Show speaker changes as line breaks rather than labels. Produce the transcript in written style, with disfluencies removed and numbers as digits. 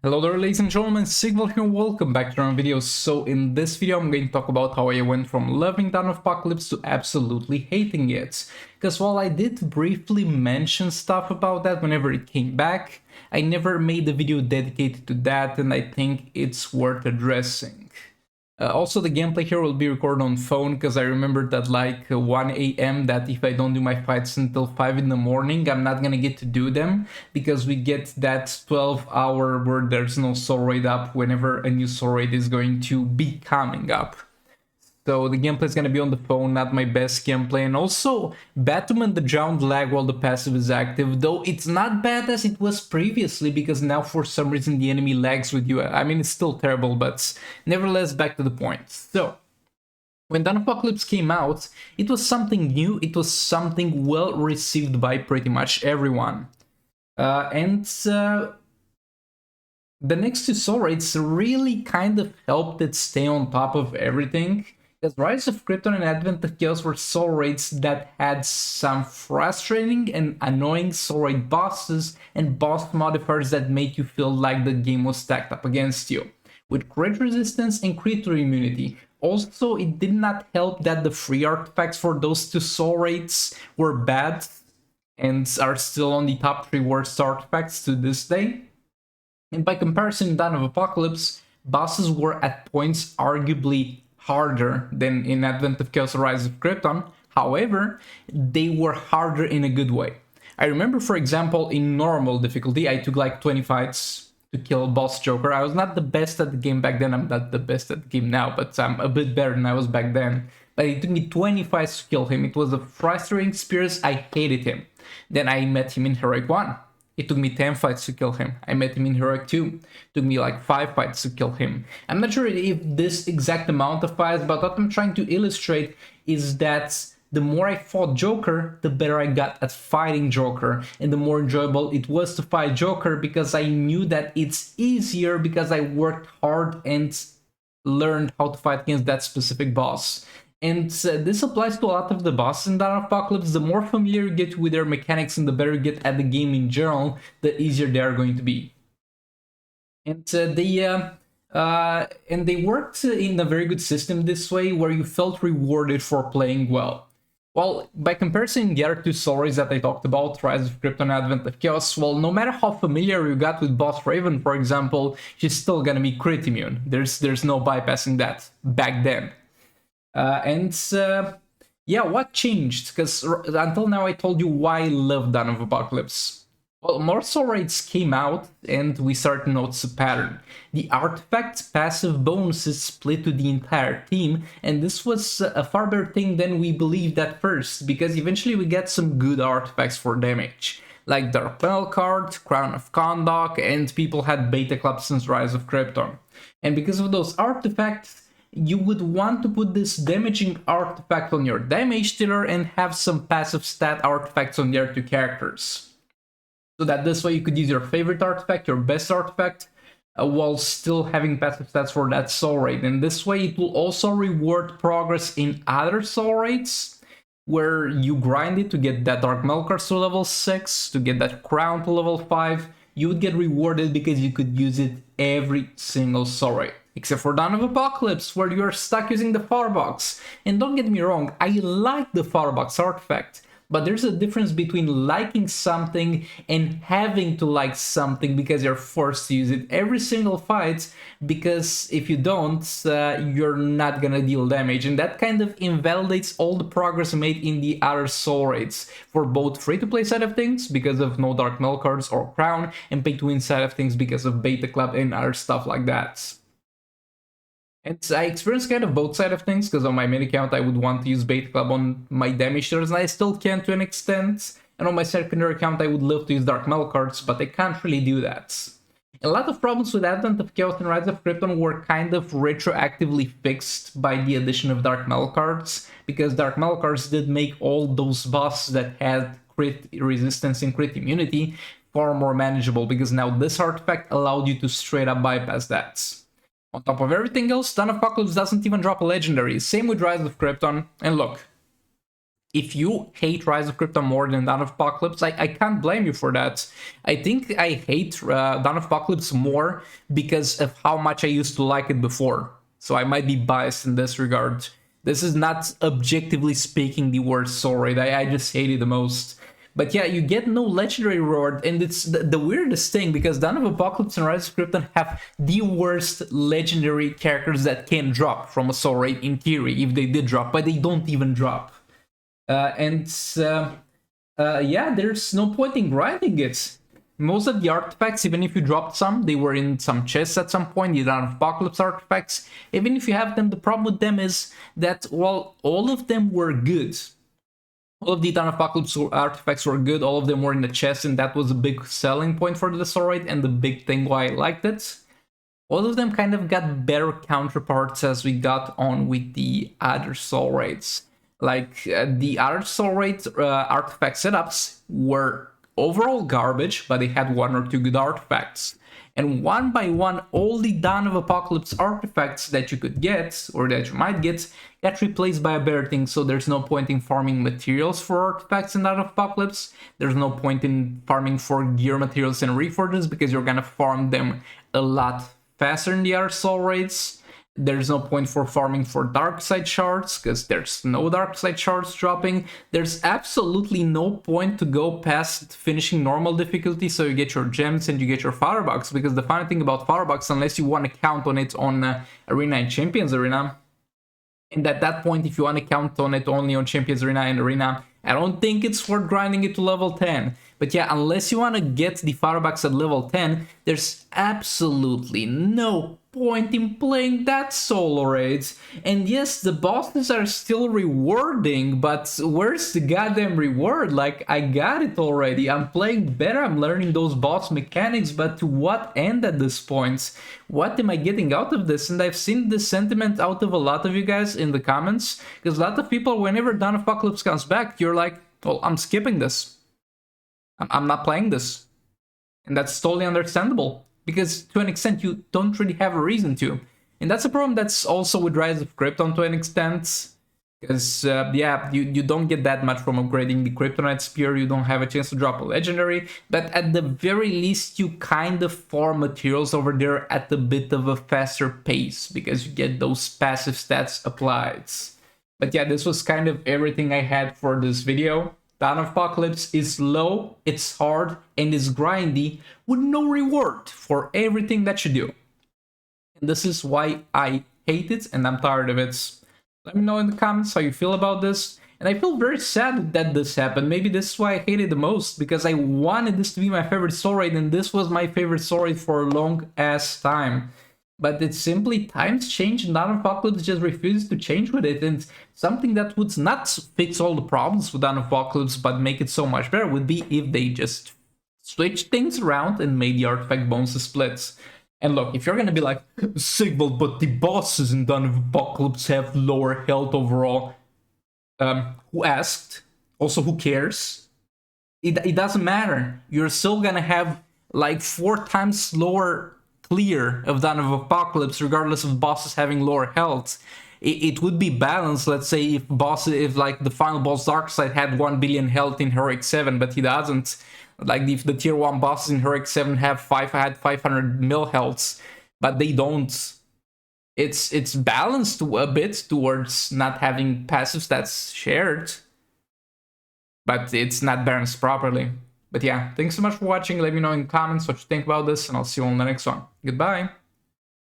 Hello there, ladies and gentlemen, Sigval here, welcome back to our video. So in this video I'm going to talk about how I went from loving Dawn of Apocalypse to absolutely hating it. Because while I did briefly mention stuff about that whenever it came back, I never made a video dedicated to that, and I think it's worth addressing. Also, the gameplay here will be recorded on phone because I remembered at like 1 a.m. that if I don't do my fights until 5 in the morning, I'm not gonna get to do them because we get that 12-hour where there's no soul raid up whenever a new soul raid is going to be coming up. So the gameplay is going to be on the phone, not my best gameplay. And also, Batum and the Drowned lag while the passive is active, though it's not bad as it was previously, because now for some reason the enemy lags with you. I mean, it's still terrible, but nevertheless, back to the point. So, when Dawn of Apocalypse came out, it was something new, it was something well received by pretty much everyone. The next two soul raids really kind of helped it stay on top of everything. Because Rise of Krypton and Advent of Chaos were soul raids that had some frustrating and annoying soul raid bosses and boss modifiers that made you feel like the game was stacked up against you, with crit resistance and crit immunity. Also, it did not help that the free artifacts for those two soul raids were bad and are still on the top 3 worst artifacts to this day. And by comparison, in Dawn of Apocalypse, bosses were at points arguably harder than in Advent of Chaos or Rise of Krypton. However, they were harder in a good way. I remember, for example, in normal difficulty, I took like 20 fights to kill boss Joker. I was not the best at the game back then. I'm not the best at the game now, but I'm a bit better than I was back then. But it took me 20 fights to kill him. It was a frustrating experience. I hated him. Then I met him in Heroic 1. It took me 10 fights to kill him. I met him in Heroic 2. It took me like 5 fights to kill him. I'm not sure if this exact amount of fights, but what I'm trying to illustrate is that the more I fought Joker, the better I got at fighting Joker, and the more enjoyable it was to fight Joker because I knew that it's easier because I worked hard and learned how to fight against that specific boss. And this applies to a lot of the bosses in Dawn of Apocalypse. The more familiar you get with their mechanics and the better you get at the game in general, the easier they are going to be. And they worked in a very good system this way, where you felt rewarded for playing well. Well, by comparison, the other two stories that I talked about, Rise of Krypton, Advent of Chaos, well, no matter how familiar you got with Boss Raven, for example, she's still gonna be crit immune. There's no bypassing that back then. Yeah, what changed? Because until now I told you why I love Dawn of Apocalypse. Well, more soul raids came out, and we started to notice a pattern. The artifact's passive bonuses split to the entire team, and this was a far better thing than we believed at first, because eventually we get some good artifacts for damage, like Dark Metal Card, Crown of Kondak, and people had Beta Club since Rise of Krypton. And because of those artifacts, you would want to put this damaging artifact on your damage dealer and have some passive stat artifacts on the other two characters. So that this way you could use your favorite artifact, your best artifact, while still having passive stats for that soul raid. And this way it will also reward progress in other soul raids, where you grind it to get that Dark Metal Cards to level 6, to get that Crown to level 5. You would get rewarded because you could use it every single soul raid. Except for Dawn of Apocalypse, where you're stuck using the Firebox. And don't get me wrong, I like the Firebox artifact, but there's a difference between liking something and having to like something because you're forced to use it every single fight, because if you don't, you're not gonna deal damage, and that kind of invalidates all the progress made in the other soul raids, for both free-to-play side of things because of no Dark Metal Cards or Crown, and pay-to-win side of things because of Beta Club and other stuff like that. And I experienced kind of both sides of things, because on my main account I would want to use Beta Club on my damage dealers, and I still can to an extent, and on my secondary account I would love to use Dark Metal Cards, but I can't really do that. A lot of problems with Advent of Chaos and Rise of Krypton were kind of retroactively fixed by the addition of Dark Metal Cards, because Dark Metal Cards did make all those bosses that had crit resistance and crit immunity far more manageable, because now this artifact allowed you to straight up bypass that. On top of everything else, Dawn of Apocalypse doesn't even drop a legendary, same with Rise of Krypton, and look. if you hate Rise of Krypton more than Dawn of Apocalypse, I can't blame you for that. I think I hate Dawn of Apocalypse more because of how much I used to like it before. So I might be biased in this regard. This is not objectively speaking the worst soul raid. I just hate it the most. But yeah, you get no legendary reward, and it's the weirdest thing because Dawn of Apocalypse and Rise of Krypton have the worst legendary characters that can drop from a soul raid in theory, if they did drop, but they don't even drop. Yeah, there's no point in grinding it. Most of the artifacts, even if you dropped some, they were in some chests at some point, the Dawn of Apocalypse artifacts. Even if you have them, the problem with them is that, well, all of them were good. All of the Dawn of Apocalypse artifacts were good, all of them were in the chest, and that was a big selling point for the soul raid, and the big thing why I liked it. All of them kind of got better counterparts as we got on with the other soul raids. Like, the other soul raid artifact setups were overall garbage, but they had one or two good artifacts. And one by one, all the Dawn of Apocalypse artifacts that you could get, or that you might get, got replaced by a better thing, so there's no point in farming materials for artifacts in Dawn of Apocalypse. There's no point in farming for gear materials and reforges, because you're gonna farm them a lot faster in the other soul raids. There's no point for farming for dark side shards, because there's no dark side shards dropping. There's absolutely no point to go past finishing normal difficulty so you get your gems and you get your firebox, because the funny thing about firebox, unless you want to count on it on Arena and Champions Arena, and at that point, if you want to count on it only on Champions Arena and Arena, I don't think it's worth grinding it to level 10. But yeah, unless you want to get the firebox at level 10, there's absolutely no point in playing that solo raids. And yes, the bosses are still rewarding, but where's the goddamn reward? Like, I got it already. I'm playing better, I'm learning those boss mechanics, but to what end at this point? What am I getting out of this? And I've seen this sentiment out of a lot of you guys in the comments, because a lot of people, whenever Dawn of Apocalypse comes back, you're like, well, I'm skipping this. I'm not playing this. And that's totally understandable, because to an extent you don't really have a reason to. And that's a problem that's also with Rise of Krypton to an extent, because yeah, you don't get that much from upgrading the Kryptonite Spear, you don't have a chance to drop a legendary, but at the very least you kind of farm materials over there at a bit of a faster pace, because you get those passive stats applied. But yeah, this was kind of everything I had for this video. Dawn of Apocalypse is low, it's hard, and is grindy, with no reward for everything that you do. And this is why I hate it, and I'm tired of it. Let me know in the comments how you feel about this. And I feel very sad that this happened. Maybe this is why I hate it the most, because I wanted this to be my favorite soul raid, and this was my favorite soul raid for a long ass time. But it's simply times change, and Dawn of Apocalypse just refuses to change with it. And something that would not fix all the problems with Dawn of Apocalypse, but make it so much better, would be if they just switched things around and made the artifact bonuses splits. And look, if you're gonna be like, Sigval, but the bosses in Dawn of Apocalypse have lower health overall. Who asked? Also, who cares? It doesn't matter. You're still gonna have like 4 times slower clear of Dawn of Apocalypse, regardless of bosses having lower health. It would be balanced, let's say, if like the final boss Darkseid had 1 billion health in Heroic 7, but he doesn't. Like if the tier 1 bosses in Heroic 7 had 500 mil health, but they don't. It's balanced a bit towards not having passive stats shared, but it's not balanced properly. But yeah, thanks so much for watching. Let me know in the comments what you think about this, and I'll see you on the next one. Goodbye.